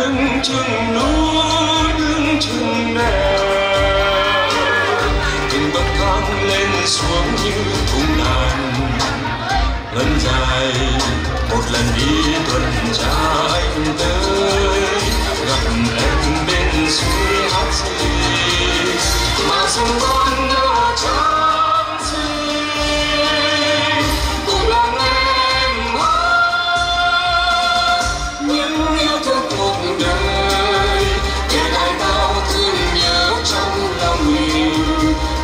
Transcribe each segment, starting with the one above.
lưng chừng núi đứng chừng đèo, từng bậc thang lên xuống như cung đàn ngân dài. Một lần đi tuần tra anh tới gặp em bên suối hát gì mà sông con nhỏ trắng gì, cùng lắng em hát những yêu thương cuộc đời, để lại bao thương nhớ trong lòng mình.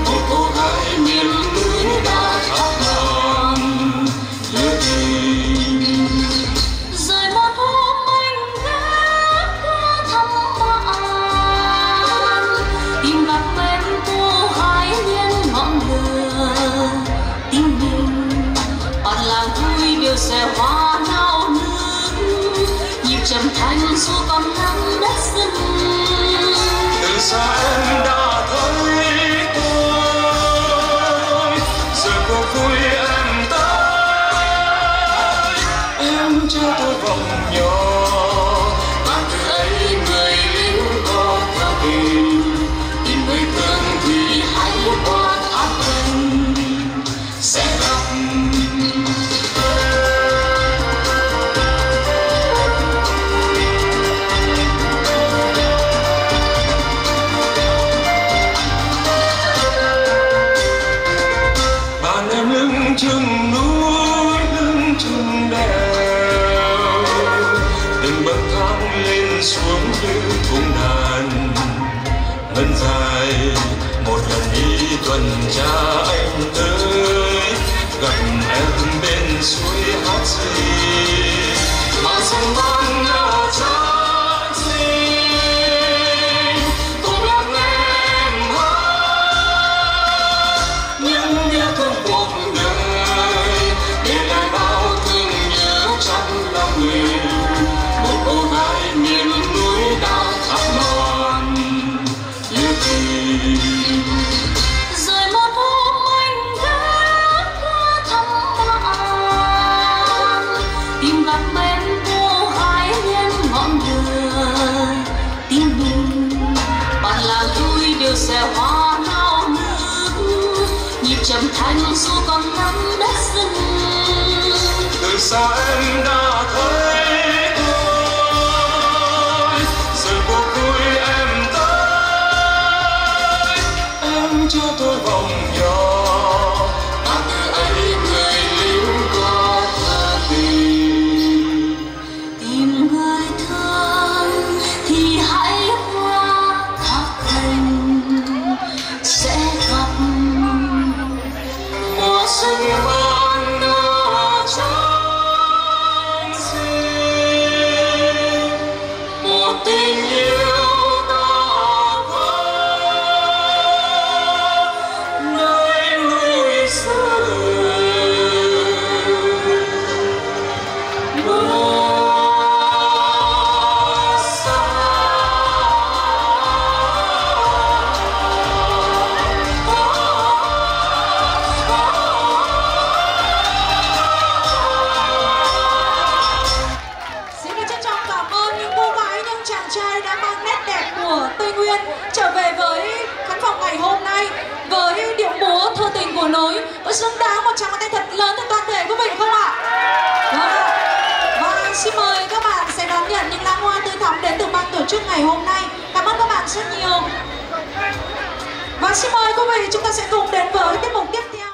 Một cô gái miền núi đã thắp lòng lửa tình. Rồi một hôm anh ghé qua thăm bạn, tìm gặp em cô gái nhân ngọn lửa tình mình. Bản làng vui đều xe hoa nao nức, nhịp trầm thanh dù còn nắng đất rừng. Từ xa em đã thấy tôi, giờ cuộc vui em tới. Em cho tôi vòng nhỏ, và từ ấy người lính có theo tình. Tìm người thương thì hãy qua tháp anh sẽ gặp. Bạn em lưng chừng núi đứng chừng đèo, từng bậc thang lên xuống như cung đàn ngân dài. Một lần đi tuần tra anh tới gặp em bên suối hát gì mà sông con nhỏ trắng gì, cùng lắng em hát những yêu thương cuộc đời, để lại bao thương nhớ trong lòng người. Một cô gái miền núi đã thắp non lửa tình. Rồi một hôm anh ghé qua thăm bạn, tìm gặp em cô gái nhân ngọn lửa tình mình. Bản làng vui đều xe hoa nao nức, nhịp trầm thanh dù còn nắng đất rừng. Từ xa em đã thấy tôi, giờ cuộc vui em tới. Em cho tôi vòng nhỏ, và từ ấy người lính có tha tình. Tìm người thương thì hãy qua tháp thành sẽ gặp. Mùa xuân ban nó trắng xinh, một tình yêu đã qua nơi núi rừng mưa xa. Xin được trân trọng cảm ơn những cô gái, những chàng trai đã mang nét đẹp của Tây Nguyên trở về với khán phòng ngày hôm nay với điệu múa thơ tình của núi. Có xứng đáng một tràng tay thật lớn từ toàn thể quý vị không ạ? Và xin mời các bạn sẽ đón nhận những lãng hoa tươi thắm đến từ ban tổ chức ngày hôm nay. Cảm ơn các bạn rất nhiều. Và xin mời quý vị chúng ta sẽ cùng đến với tiết mục tiếp theo.